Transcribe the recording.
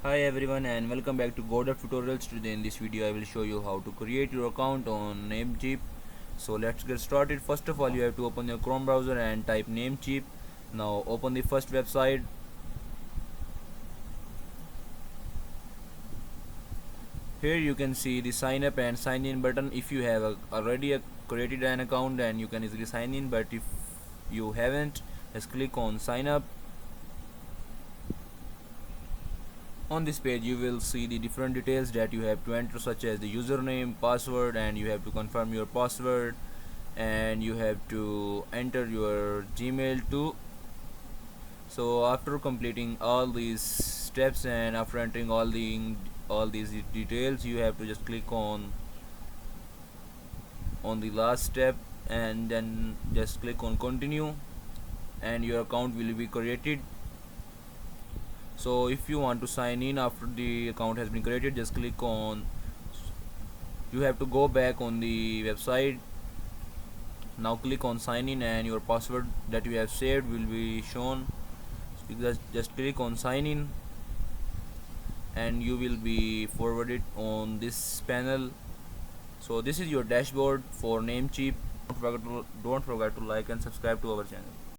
Hi everyone and welcome back to GoDev Tutorials. Today in this video I will show you how to create your account on Namecheap. So let's get started. First of all, you have to open your Chrome browser and type Namecheap. Now open the first website. Here you can see the sign up and sign in button. If you have already created an account, then you can easily sign in, but if you haven't, just click on sign up. On this page you will see the different details that you have to enter, such as the username, password, and you have to confirm your password, and you have to enter your Gmail too. So after completing all these steps and after entering all these details, you have to just click on the last step and then just click on continue, and your account will be created. So if you want to sign in after the account has been created, just click on, you have to go back on the website. Now click on sign in and your password that you have saved will be shown. So just click on sign in and you will be forwarded on this panel. So this is your dashboard for Namecheap. Don't forget to like and subscribe to our channel.